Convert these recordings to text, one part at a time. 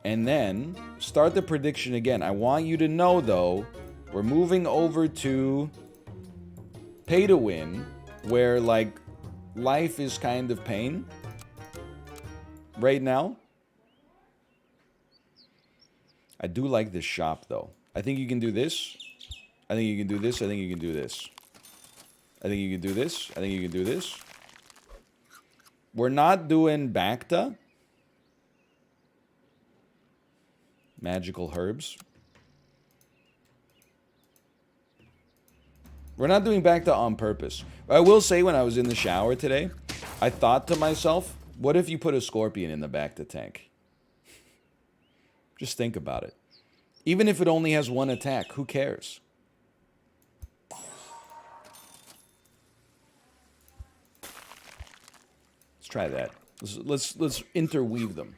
And then start the prediction again. I want you to know, though, we're moving over to pay to win, where, like, life is kind of pain right now. I do like this shop, though. I think you can do this. I think you can do this. I think you can do this. I think you can do this. I think you can do this. We're not doing Bacta. Magical herbs. We're not doing Bacta on purpose. I will say, when I was in the shower today, I thought to myself, what if you put a scorpion in the Bacta tank? Just think about it. Even if it only has one attack, who cares? Let's try that. Let's interweave them.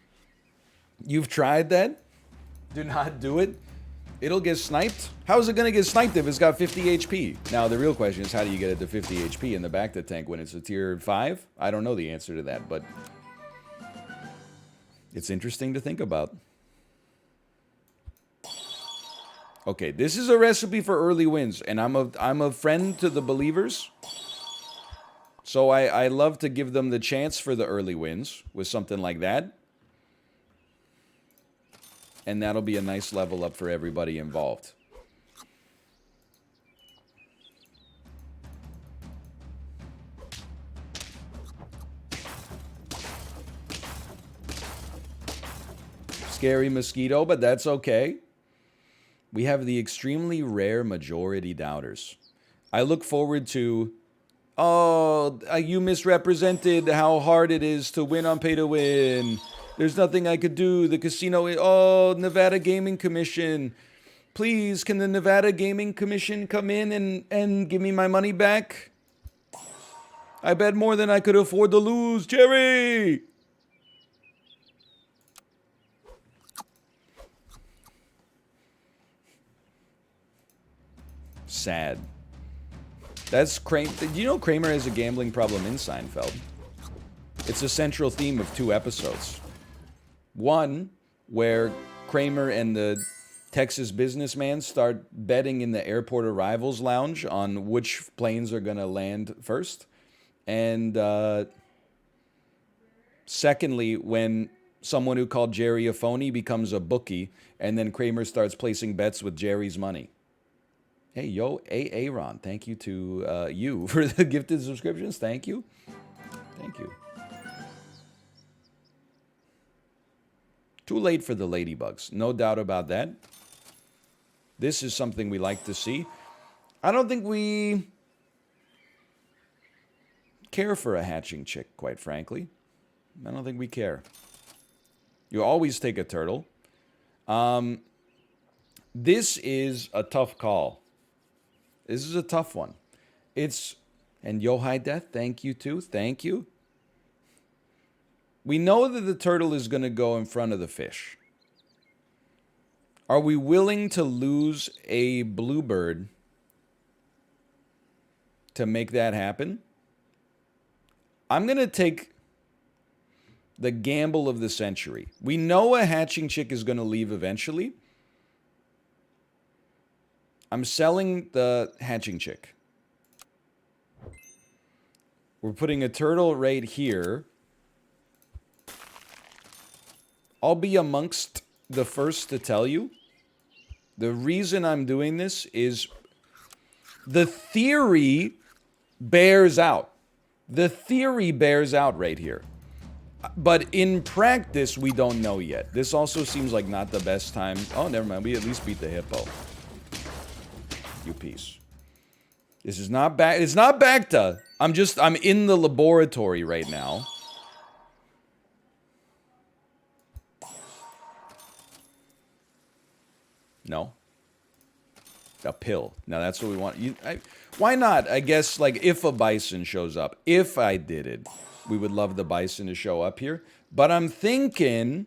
You've tried that? Do not do it. It'll get sniped. How is it gonna get sniped if it's got 50 HP? Now the real question is, how do you get it to 50 HP in the Bacta tank when it's a tier 5? I don't know the answer to that, but it's interesting to think about. Okay, this is a recipe for early wins, and I'm a friend to the believers. So I love to give them the chance for the early wins with something like that. And that'll be a nice level up for everybody involved. Scary mosquito, but that's okay. We have the extremely rare majority doubters. I look forward to, oh, you misrepresented how hard it is to win on pay to win. There's nothing I could do. The casino, oh, Nevada Gaming Commission. Please, can the Nevada Gaming Commission come in and give me my money back? I bet more than I could afford to lose. Jerry! Sad. That's Kramer. Did you know Kramer has a gambling problem in Seinfeld? It's a central theme of 2 episodes. One, where Kramer and the Texas businessman start betting in the airport arrivals lounge on which planes are going to land first. And secondly, when someone who called Jerry a phony becomes a bookie, and then Kramer starts placing bets with Jerry's money. Hey, yo, Aaron, thank you to you for the gifted subscriptions. Thank you. Thank you. Too late for the ladybugs. No doubt about that. This is something we like to see. I don't think we care for a hatching chick, quite frankly. I don't think we care. You always take a turtle. This is a tough call. This is a tough one. It's, and Yo High Death, thank you too. Thank you. We know that the turtle is going to go in front of the fish. Are we willing to lose a bluebird to make that happen? I'm going to take the gamble of the century. We know a hatching chick is going to leave eventually. I'm selling the hatching chick. We're putting a turtle right here. I'll be amongst the first to tell you. The reason I'm doing this is the theory bears out. The theory bears out right here. But in practice, we don't know yet. This also seems like not the best time. Oh, never mind. We at least beat the hippo. You piece. This is not back. It's not Bacta. I'm in the laboratory right now. No. A pill. Now that's what we want. Why not? I guess, like, if a bison shows up, if I did it, we would love the bison to show up here. But I'm thinking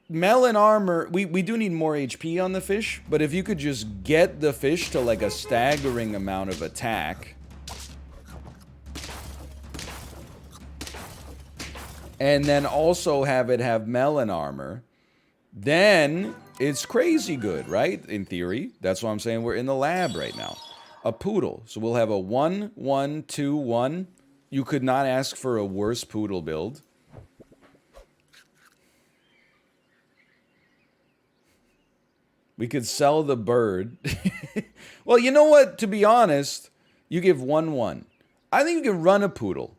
melon armor, we do need more HP on the fish, but if you could just get the fish to, like, a staggering amount of attack, and then also have it have melon armor, then it's crazy good, right? In theory. That's why I'm saying we're in the lab right now. A poodle. So we'll have a 1, 1, 2, 1. You could not ask for a worse poodle build. We could sell the bird. Well, you know what? To be honest, you give 1, 1. I think you can run a poodle.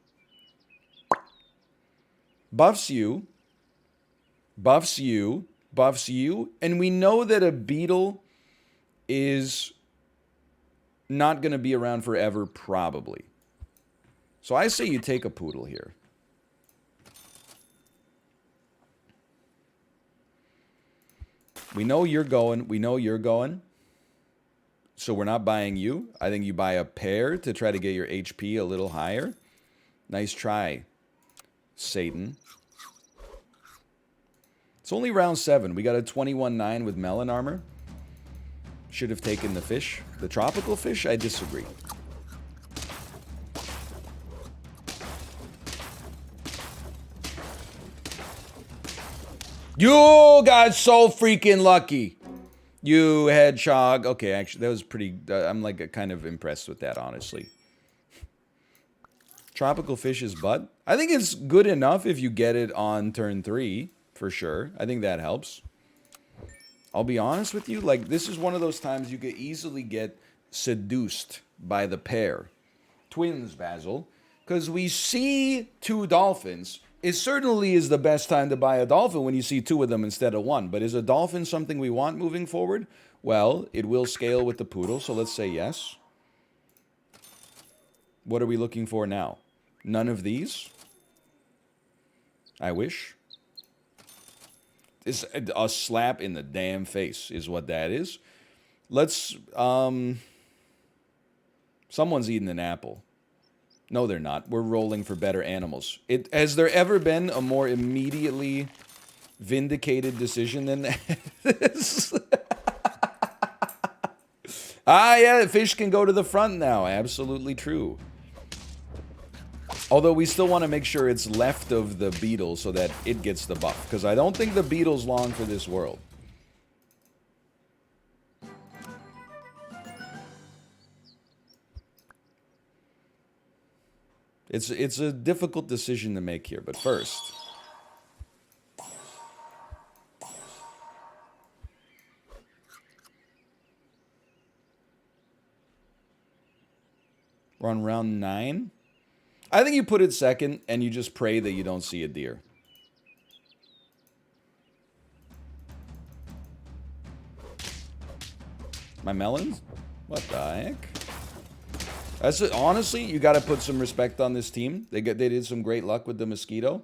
Buffs you. Buffs you. Buffs you. And we know that a beetle is not going to be around forever, probably. So I say you take a poodle here. We know you're going. We know you're going. So we're not buying you. I think you buy a pair to try to get your HP a little higher. Nice try, Satan. It's only round 7. We got a 21-9 with melon armor. Should have taken the fish. The tropical fish? I disagree. You got so freaking lucky. You hedgehog. Okay, actually, that was pretty... I'm like kind of impressed with that, honestly. Tropical fish's butt. I think it's good enough if you get it on turn 3, for sure. I think that helps. I'll be honest with you, like, this is one of those times you could easily get seduced by the pair. Twins, Basil. Because we see 2 dolphins. It certainly is the best time to buy a dolphin when you see 2 of them instead of 1. But is a dolphin something we want moving forward? Well, it will scale with the poodle, so let's say yes. What are we looking for now? None of these? I wish. It's a slap in the damn face is what that is. Let's, someone's eating an apple. No, they're not. We're rolling for better animals. Has there ever been a more immediately vindicated decision than this? Ah, yeah, fish can go to the front now. Absolutely true. Although we still want to make sure it's left of the beetle so that it gets the buff. Because I don't think the beetle's long for this world. It's a difficult decision to make here, but first... We're on round 9. I think you put it second, and you just pray that you don't see a deer. My melons? What the heck? That's it. Honestly, you got to put some respect on this team. They did some great luck with the mosquito.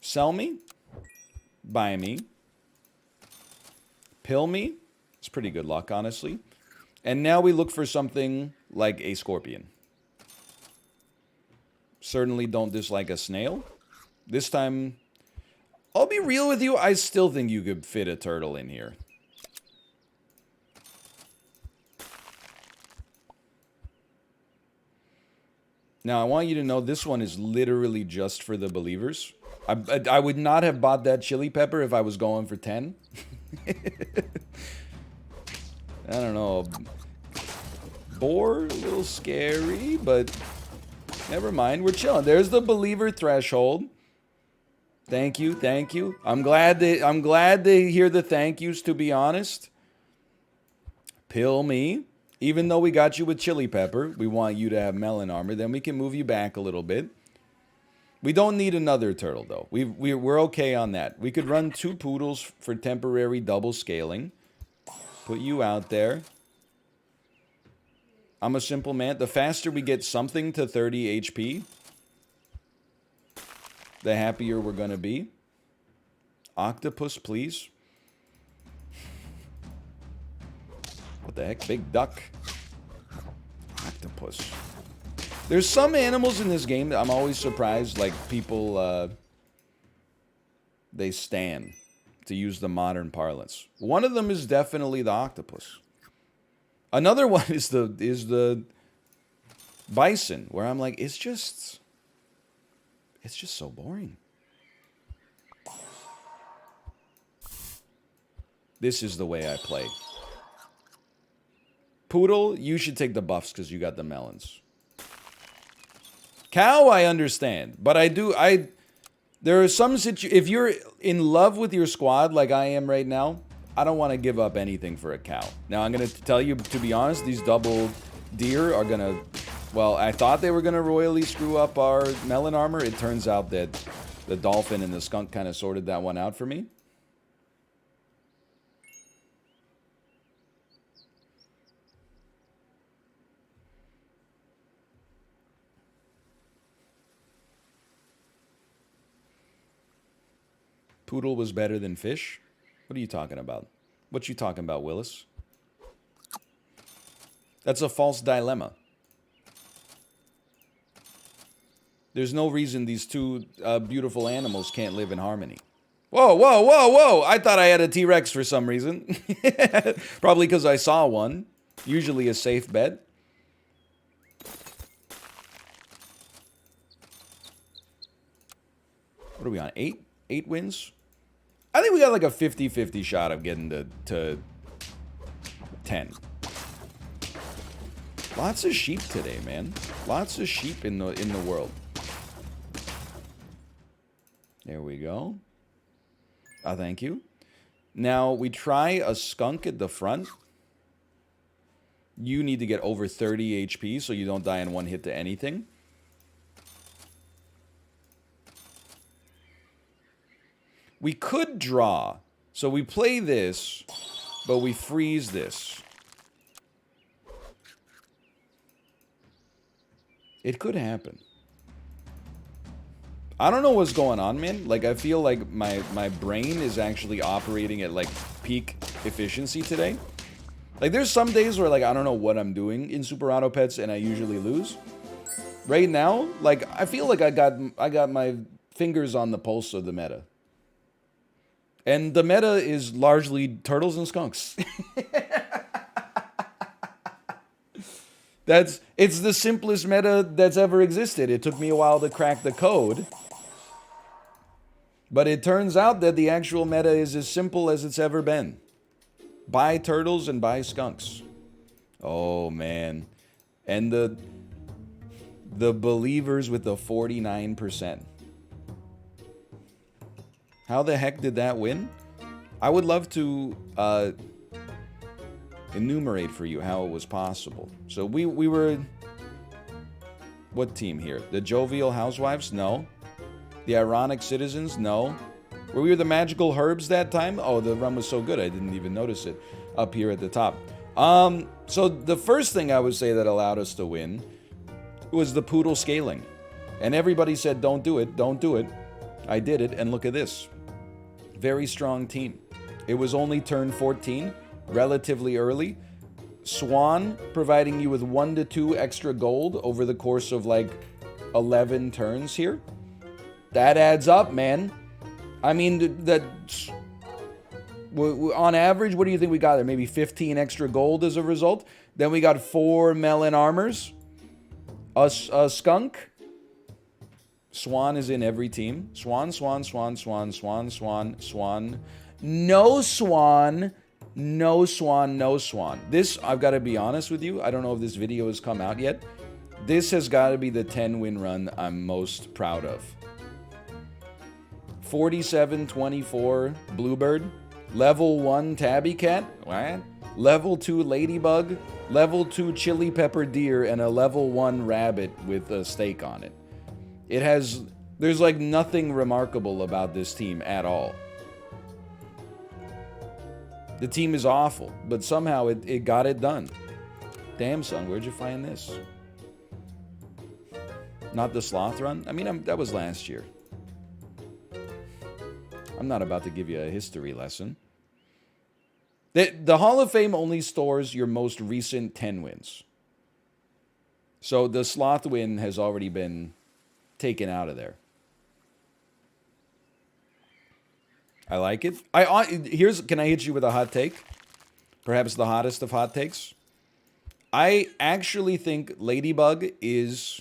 Sell me. Buy me. Pill me. It's pretty good luck, honestly. And now we look for something like a scorpion. Certainly don't dislike a snail. This time, I'll be real with you, I still think you could fit a turtle in here. Now, I want you to know this one is literally just for the believers. I would not have bought that chili pepper if I was going for 10. I don't know. Boar, a little scary, but never mind. We're chilling. There's the believer threshold. Thank you, thank you. I'm glad to hear the thank yous, to be honest. Pill me. Even though we got you with chili pepper, we want you to have melon armor. Then we can move you back a little bit. We don't need another turtle, though. We're okay on that. We could run 2 poodles for temporary double scaling. Put you out there. I'm a simple man. The faster we get something to 30 HP, the happier we're going to be. Octopus, please. What the heck? Big duck. Octopus. There's some animals in this game that I'm always surprised, like, people, they stan, to use the modern parlance. One of them is definitely the octopus. Another one is the bison, where I'm like, it's just... It's just so boring. This is the way I play. Poodle, you should take the buffs because you got the melons. Cow, I understand. But there are some if you're in love with your squad like I am right now, I don't want to give up anything for a cow. Now, I'm going to tell you, to be honest, these double deer are going to... Well, I thought they were going to royally screw up our melon armor. It turns out that the dolphin and the skunk kind of sorted that one out for me. Poodle was better than fish? What are you talking about? What you talking about, Willis? That's a false dilemma. There's no reason these two beautiful animals can't live in harmony. Whoa, whoa, whoa, whoa! I thought I had a T-Rex for some reason. Probably because I saw one. Usually a safe bet. What are we on? 8? 8 wins? I think we got like a 50-50 shot of getting to 10. Lots of sheep today, man. Lots of sheep in the world. There we go. Thank you. Now, we try a skunk at the front. You need to get over 30 HP so you don't die in one hit to anything. We could draw. So we play this, but we freeze this. It could happen. I don't know what's going on, man. Like, I feel like my brain is actually operating at, like, peak efficiency today. Like, there's some days where, like, I don't know what I'm doing in Super Auto Pets, and I usually lose. Right now, like, I feel like I got my fingers on the pulse of the meta. And the meta is largely turtles and skunks. It's the simplest meta that's ever existed. It took me a while to crack the code. But it turns out that the actual meta is as simple as it's ever been. Buy turtles and buy skunks. Oh, man. And the believers with the 49%. How the heck did that win? I would love to enumerate for you how it was possible. So we were... What team here? The Jovial Housewives? No. The Ironic Citizens? No. Were we the Magical Herbs that time? Oh, the run was so good I didn't even notice it up here at the top. So the first thing I would say that allowed us to win was the poodle scaling. And everybody said, don't do it, don't do it. I did it, and look at this. Very strong team. It was only turn 14, relatively early. Swan providing you with 1 to 2 extra gold over the course of like 11 turns here. That adds up, man. I mean, on average, what do you think we got there? Maybe 15 extra gold as a result. Then we got 4 melon armors. A skunk. Swan is in every team. Swan, swan, swan, swan, swan, swan, swan. No swan. No swan, no swan. This, I've got to be honest with you. I don't know if this video has come out yet. This has got to be the 10-win run I'm most proud of. 47-24 Bluebird. Level 1 Tabby Cat. What? Level 2 Ladybug. Level 2 Chili Pepper Deer. And a level 1 Rabbit with a steak on it. There's like nothing remarkable about this team at all. The team is awful, but somehow it got it done. Damn, son, where'd you find this? Not the sloth run? I mean, that was last year. I'm not about to give you a history lesson. The Hall of Fame only stores your most recent 10 wins. So the sloth win has already been taken out of there. I like it. Can I hit you with a hot take? Perhaps the hottest of hot takes. I actually think Ladybug is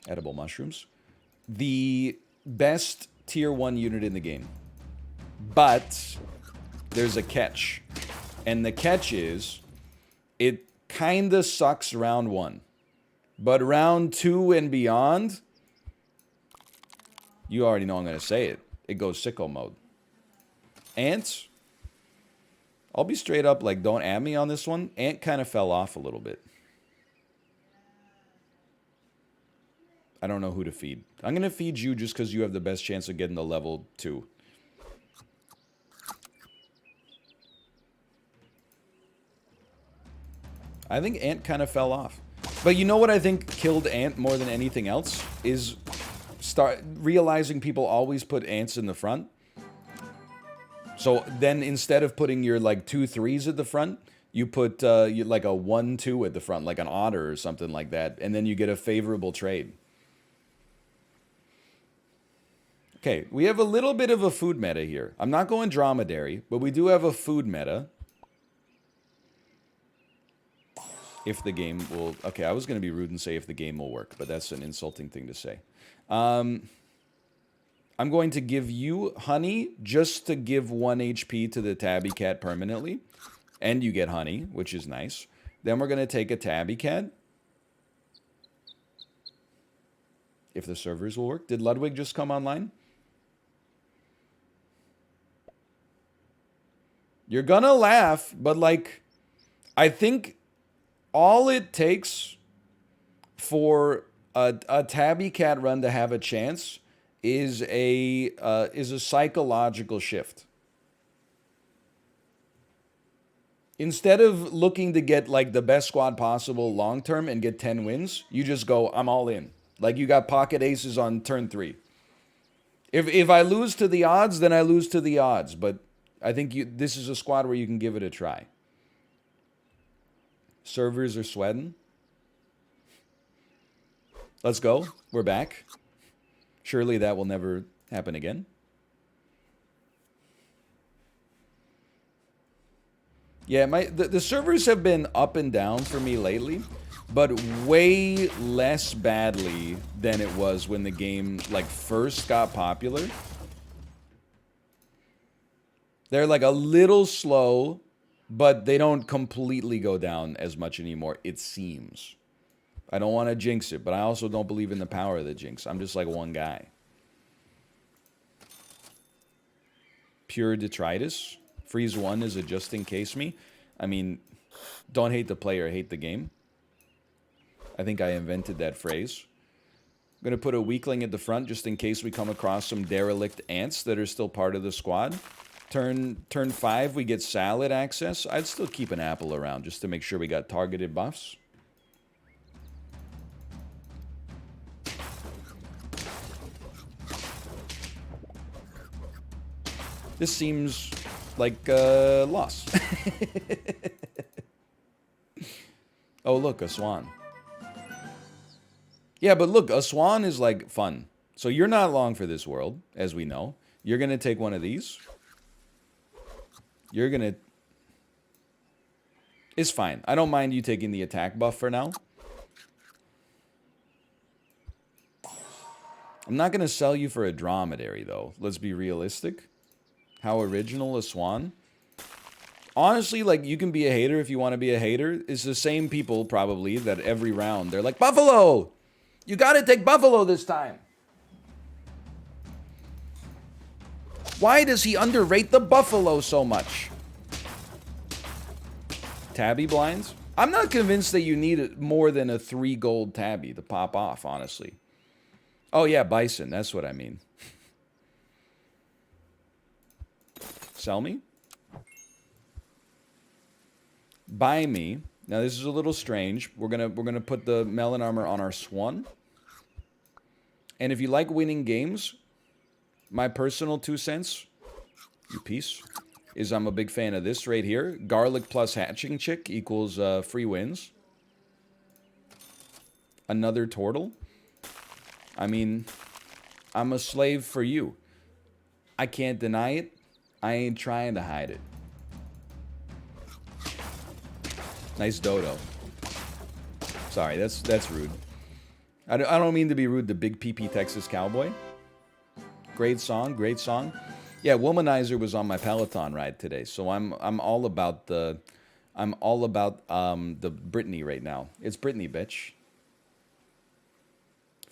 edible mushrooms. the best tier 1 unit in the game. But there's a catch. And the catch is, it kinda sucks round 1. But round 2 and beyond, you already know I'm gonna say it. It goes sicko mode. Ants, I'll be straight up, like, don't add me on this one. Ant kind of fell off a little bit. I don't know who to feed. I'm gonna feed you just because you have the best chance of getting the level 2. I think Ant kind of fell off. But you know what I think killed Ant more than anything else? Is start realizing people always put ants in the front. So then instead of putting your like 2 3s at the front, you put like a 1 2 at the front, like an otter or something like that, and then you get a favorable trade. Okay, we have a little bit of a food meta here. I'm not going dromedary, but we do have a food meta. If the game will... Okay, I was going to be rude and say if the game will work, but that's an insulting thing to say. I'm going to give you honey just to give 1 HP to the tabby cat permanently. And you get honey, which is nice. Then we're going to take a tabby cat. If the servers will work. Did Ludwig just come online? You're gonna laugh, but like, I think all it takes for a tabby cat run to have a chance is a psychological shift. Instead of looking to get like the best squad possible long term and get 10 wins, you just go, I'm all in. Like you got pocket aces on turn 3. If I lose to the odds, then I lose to the odds. But I think this is a squad where you can give it a try. Servers are sweating. Let's go. We're back. Surely that will never happen again. Yeah, the servers have been up and down for me lately, but way less badly than it was when the game like first got popular. They're like a little slow, but they don't completely go down as much anymore, it seems. I don't want to jinx it, but I also don't believe in the power of the jinx. I'm just like one guy. Pure detritus. Freeze 1 is a just in case me. I mean, don't hate the player, hate the game. I think I invented that phrase. I'm going to put a weakling at the front just in case we come across some derelict ants that are still part of the squad. Turn 5, we get salad access. I'd still keep an apple around just to make sure we got targeted buffs. This seems like a loss. Oh, look, a swan. Yeah, but look, a swan is like fun. So you're not long for this world, as we know. You're going to take one of these. You're gonna... It's fine. I don't mind you taking the attack buff for now. I'm not gonna sell you for a dromedary, though. Let's be realistic. How original a swan. Honestly, like, you can be a hater if you want to be a hater. It's the same people, probably, that every round, they're like, Buffalo! You gotta take Buffalo this time! Why does he underrate the Buffalo so much? Tabby blinds? I'm not convinced that you need more than a 3 gold tabby to pop off, honestly. Oh yeah, bison. That's what I mean. Sell me? Buy me. Now this is a little strange. We're gonna put the melon armor on our swan. And if you like winning games, my personal 2 cents, you piece, is I'm a big fan of this right here. Garlic plus hatching chick equals free wins. Another turtle. I mean, I'm a slave for you. I can't deny it. I ain't trying to hide it. Nice dodo. Sorry, that's rude. I don't mean to be rude to Big PP Texas Cowboy. Great song, great song. Yeah, Womanizer was on my Peloton ride today, so I'm all about the the Britney right now. It's Britney, bitch.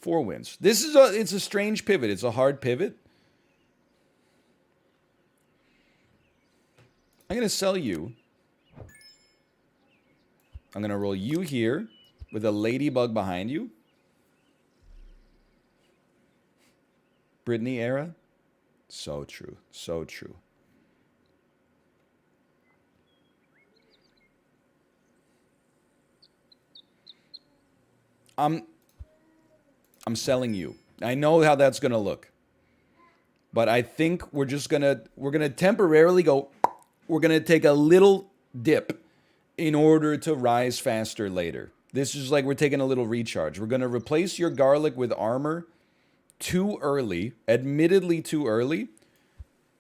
4 wins. It's a strange pivot. It's a hard pivot. I'm gonna sell you. I'm gonna roll you here with a ladybug behind you. Britney era. So true. So true. I'm selling you. I know how that's gonna look. But I think we're gonna temporarily go, we're gonna take a little dip in order to rise faster later. This is like we're taking a little recharge. We're gonna replace your garlic with armor too early, admittedly too early.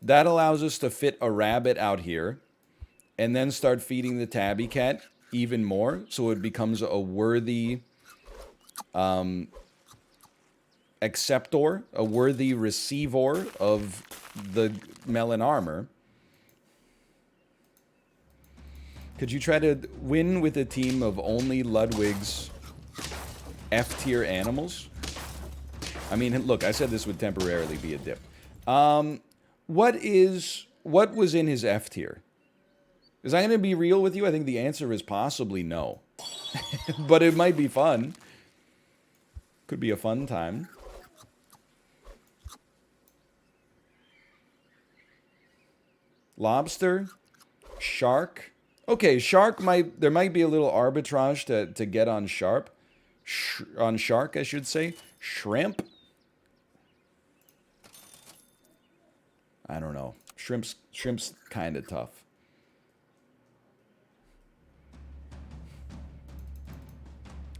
That allows us to fit a rabbit out here and then start feeding the tabby cat even more, so it becomes a worthy acceptor, a worthy receiver of the melon armor. Could you try to win with a team of only Ludwig's F-tier animals? I mean, look, I said this would temporarily be a dip. What was in his F tier? Is I going to be real with you? I think the answer is possibly no. But it might be fun. Could be a fun time. Lobster, shark. Okay, shark there might be a little arbitrage to get on shark, I should say. Shrimp. I don't know. Shrimp's kind of tough.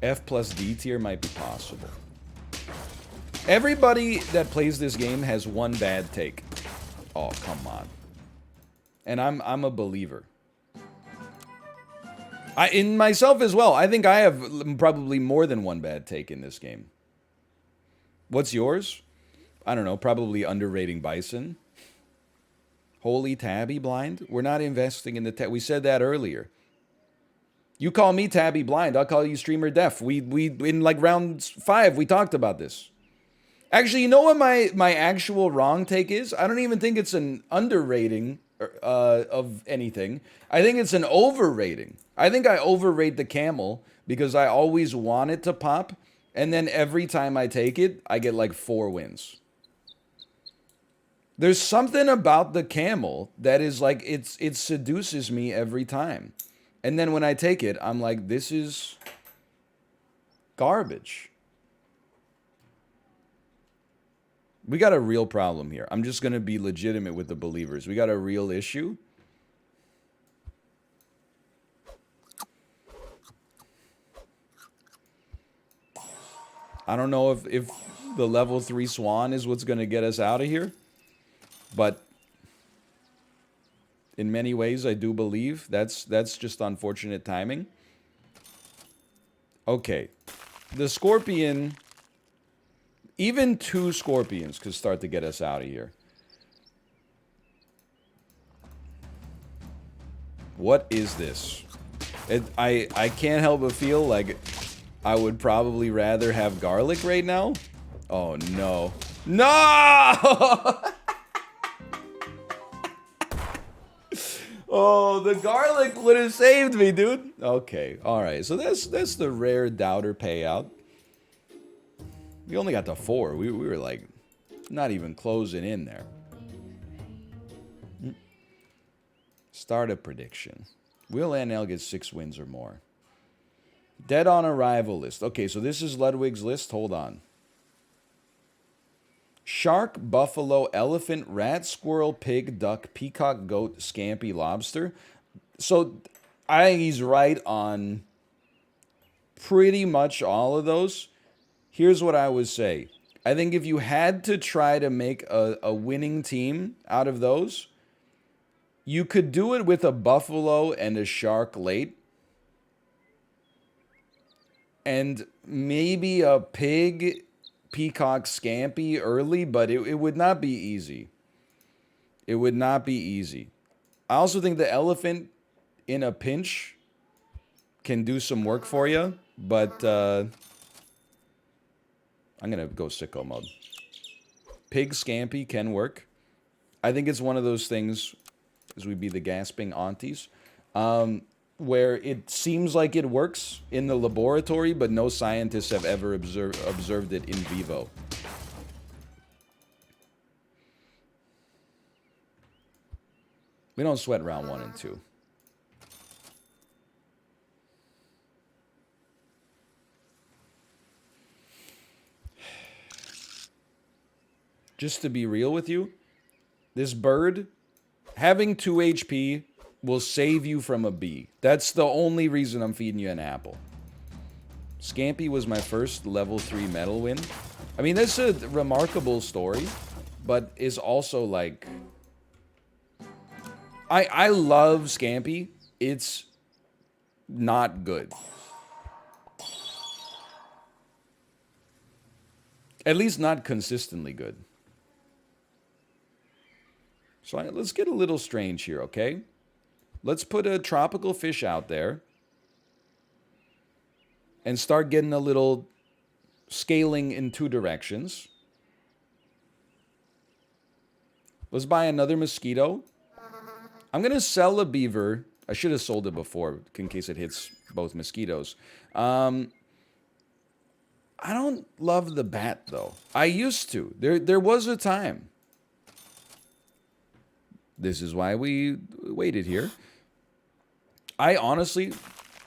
F plus D tier might be possible. Everybody that plays this game has one bad take. Oh, come on. And I'm a believer. In myself as well. I think I have probably more than one bad take in this game. What's yours? I don't know. Probably underrating Bison. Holy tabby blind? We're not investing in the we said that earlier. You call me tabby blind, I'll call you streamer deaf. We in like round 5 we talked about this. Actually, you know what my actual wrong take is? I don't even think it's an underrating of anything. I think it's an overrating. I think I overrate the camel because I always want it to pop, and then every time I take it, I get like 4 wins. There's something about the camel that is like, it seduces me every time. And then when I take it, I'm like, this is garbage. We got a real problem here. I'm just going to be legitimate with the believers. We got a real issue. I don't know if the level 3 swan is what's going to get us out of here. But in many ways, I do believe that's just unfortunate timing. Okay. The scorpion, even 2 scorpions could start to get us out of here. What is this? I can't help but feel like I would probably rather have garlic right now. Oh, no. No! Oh, the garlic would have saved me, dude. Okay, all right. So that's the rare doubter payout. We only got to 4. We were like not even closing in there. Start a prediction. Will NL get 6 wins or more? Dead on arrival list. Okay, so this is Ludwig's list. Hold on. Shark, buffalo, elephant, rat, squirrel, pig, duck, peacock, goat, scampi, lobster. So I think he's right on pretty much all of those. Here's what I would say. I think if you had to try to make a winning team out of those, you could do it with a buffalo and a shark late. And maybe a pig, peacock, scampi early, but it would not be easy. It would not be easy. I also think the elephant in a pinch can do some work for you, but I'm going to go sicko mode. Pig scampi can work. I think it's one of those things, as we be the gasping aunties, where it seems like it works in the laboratory, but no scientists have ever observed it in vivo. We don't sweat round 1 and 2. Just to be real with you, this bird, having 2 HP will save you from a bee. That's the only reason I'm feeding you an apple. Scampi was my first level 3 medal win. I mean, that's a remarkable story, but is also like... I love Scampi. It's not good. At least not consistently good. So let's get a little strange here, okay? Let's put a tropical fish out there and start getting a little scaling in 2 directions. Let's buy another mosquito. I'm going to sell a beaver. I should have sold it before in case it hits both mosquitoes. I don't love the bat, though. I used to. There was a time. This is why we waited here. I honestly,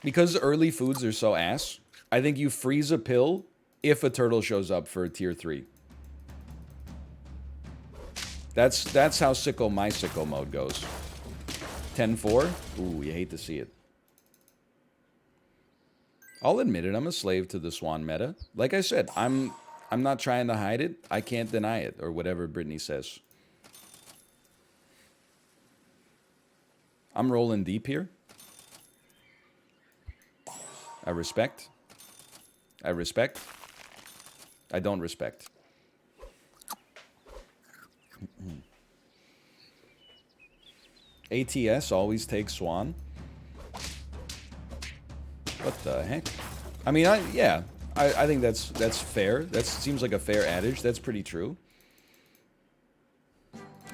because early foods are so ass, I think you freeze a pill if a turtle shows up for tier 3. That's how sicko my sicko mode goes. 10-4? Ooh, you hate to see it. I'll admit it, I'm a slave to the swan meta. Like I said, I'm not trying to hide it. I can't deny it, or whatever Brittany says. I'm rolling deep here. I respect. I respect. I don't respect. ATS always takes Swan. What the heck? I mean, yeah. I think that's fair. That seems like a fair adage. That's pretty true.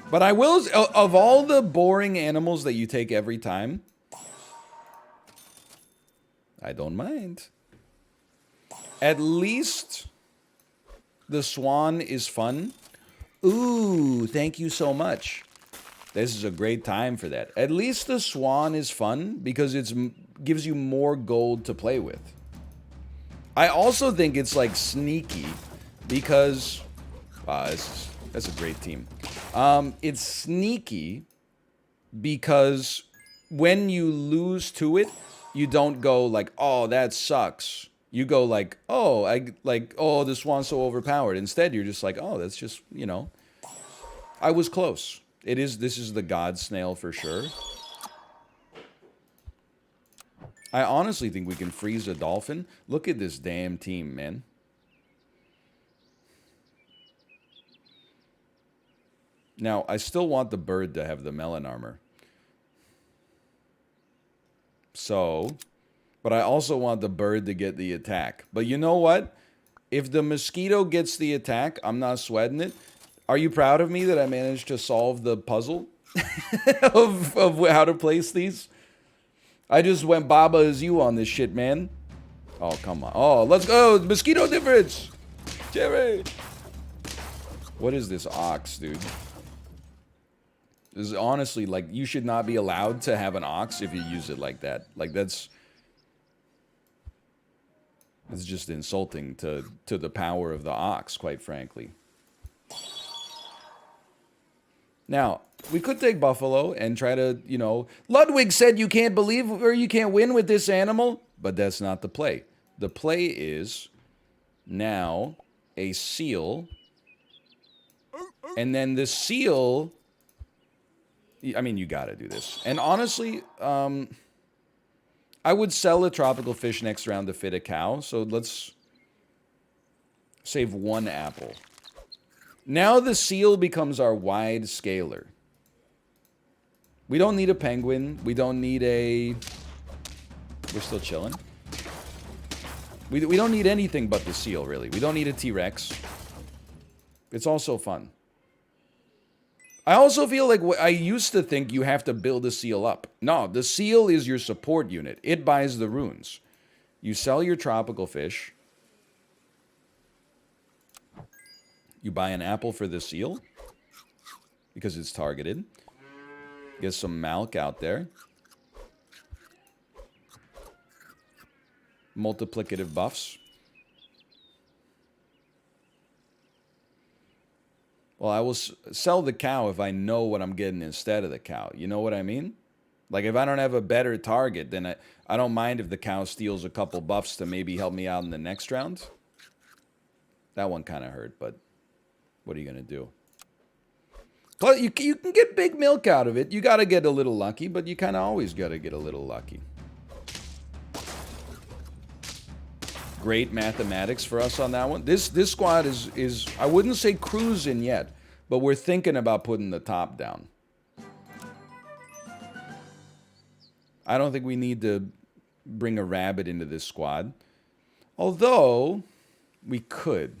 But I will, of all the boring animals that you take every time, I don't mind. At least the swan is fun. Ooh, thank you so much. This is a great time for that. At least the swan is fun because it gives you more gold to play with. I also think it's like sneaky because that's a great team. It's sneaky because when you lose to it, you don't go like, oh, that sucks. You go like, oh, oh, the swan's so overpowered. Instead, you're just like, oh, that's just, you know, I was close. This is the god snail for sure. I honestly think we can freeze a dolphin. Look at this damn team, man. Now, I still want the bird to have the melon armor. So, but I also want the bird to get the attack. But you know what? If the mosquito gets the attack, I'm not sweating it. Are you proud of me that I managed to solve the puzzle of how to place these? I just went Baba is you on this shit, man. Oh, come on. Oh, let's go. Mosquito difference. Jerry. What is this ox, dude? This is honestly, like, you should not be allowed to have an ox if you use it like that. Like, it's just insulting to the power of the ox, quite frankly. Now, we could take Buffalo and try to, you know... Ludwig said you can't believe or you can't win with this animal, but that's not the play. The play is now a seal, and then the seal... I mean, you gotta do this. And honestly, I would sell a tropical fish next round to fit a cow, so let's Save 1 apple. Now the seal becomes our wide scaler. We don't need a penguin. We don't need a... We're still chilling. We don't need anything but the seal, really. We don't need a T-Rex. It's also fun. I also feel like I used to think you have to build a seal up. No, the seal is your support unit. It buys the runes. You sell your tropical fish. You buy an apple for the seal. Because it's targeted. Get some milk out there. Multiplicative buffs. Well, I will sell the cow if I know what I'm getting instead of the cow. You know what I mean? Like, if I don't have a better target, then I don't mind if the cow steals a couple buffs to maybe help me out in the next round. That one kind of hurt, but what are you going to do? But you can get big milk out of it. You got to get a little lucky, but you kind of always got to get a little lucky. Great mathematics for us on that one. This squad is I wouldn't say cruising yet, but we're thinking about putting the top down. I don't think we need to bring a rabbit into this squad. Although, we could.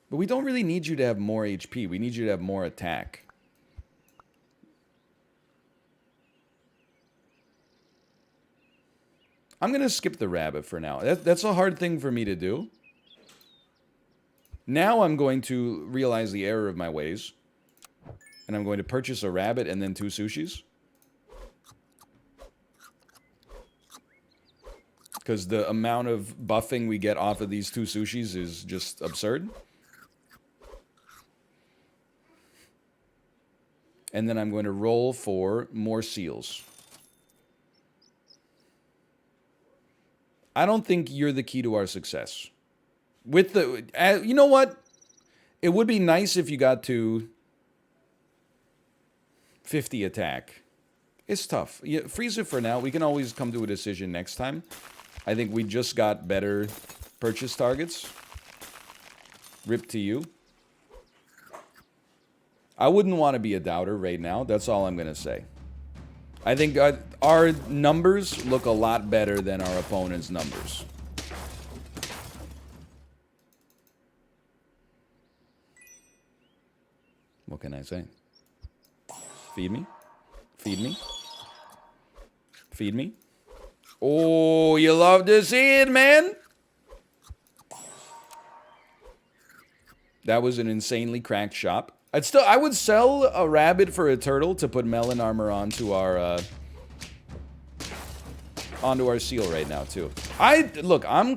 But we don't really need you to have more HP. We need you to have more attack. I'm going to skip the rabbit for now. That's a hard thing for me to do. Now I'm going to realize the error of my ways. And I'm going to purchase a rabbit and then 2 sushis. Because the amount of buffing we get off of these 2 sushis is just absurd. And then I'm going to roll for more seals. I don't think you're the key to our success. With the... you know what? It would be nice if you got to 50 attack. It's tough. Yeah, freeze it for now. We can always come to a decision next time. I think we just got better purchase targets. Rip to you. I wouldn't want to be a doubter right now. That's all I'm going to say. I think our numbers look a lot better than our opponent's numbers. What can I say? Feed me. Feed me. Feed me. Oh, you love to see it, man. That was an insanely cracked shop. I would sell a rabbit for a turtle to put melon armor onto our seal right now too. Look, I'm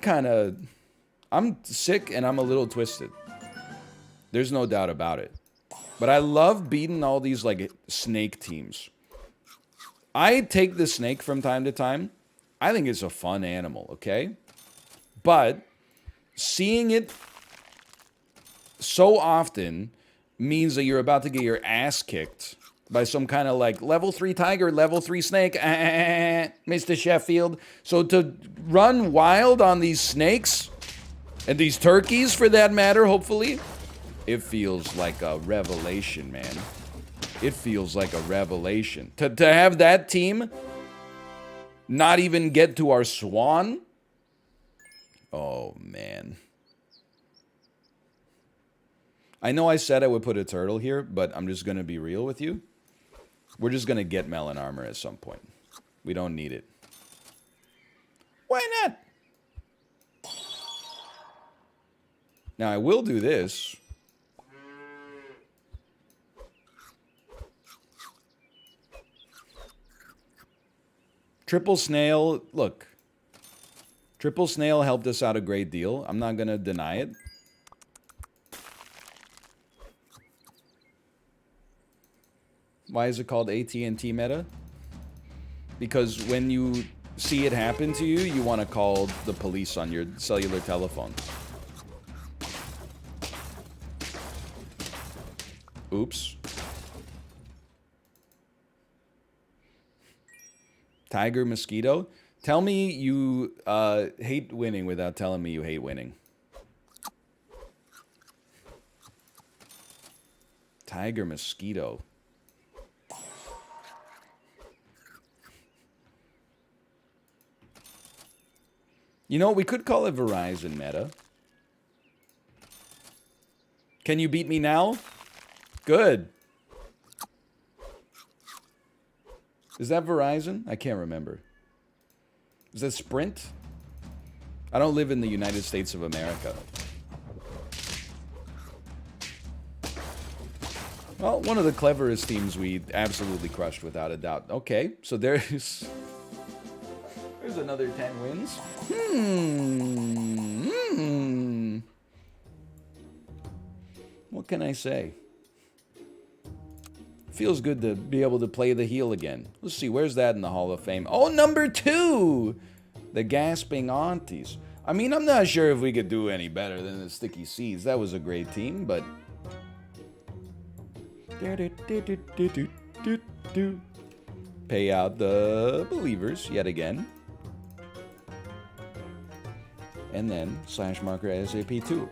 sick and I'm a little twisted. There's no doubt about it. But I love beating all these like snake teams. I take the snake from time to time. I think it's a fun animal, okay? But seeing it so often means that you're about to get your ass kicked by some kind of like level 3 tiger, level 3 snake, Mr. Sheffield. So to run wild on these snakes, and these turkeys for that matter, hopefully, it feels like a revelation, man. It feels like a revelation. To have that team not even get to our swan? Oh, man. I know I said I would put a turtle here, but I'm just going to be real with you. We're just going to get melon armor at some point. We don't need it. Why not? Now, I will do this. Triple snail, look. Triple snail helped us out a great deal. I'm not going to deny it. Why is it called AT&T meta? Because when you see it happen to you, you want to call the police on your cellular telephone. Oops. Tiger mosquito? Tell me you hate winning without telling me you hate winning. Tiger Mosquito. You know, we could call it Verizon meta. Can you beat me now? Good. Is that Verizon? I can't remember. Is that Sprint? I don't live in the United States of America. Well, one of the cleverest teams we absolutely crushed without a doubt. Okay, so there's another 10 wins. What can I say? Feels good to be able to play the heel again. Let's see, where's that in the Hall of Fame? Oh, number 2! The Gasping Aunties. I mean, I'm not sure if we could do any better than the Sticky Seeds. That was a great team, but... Pay out the Believers yet again. And then /marker SAP2.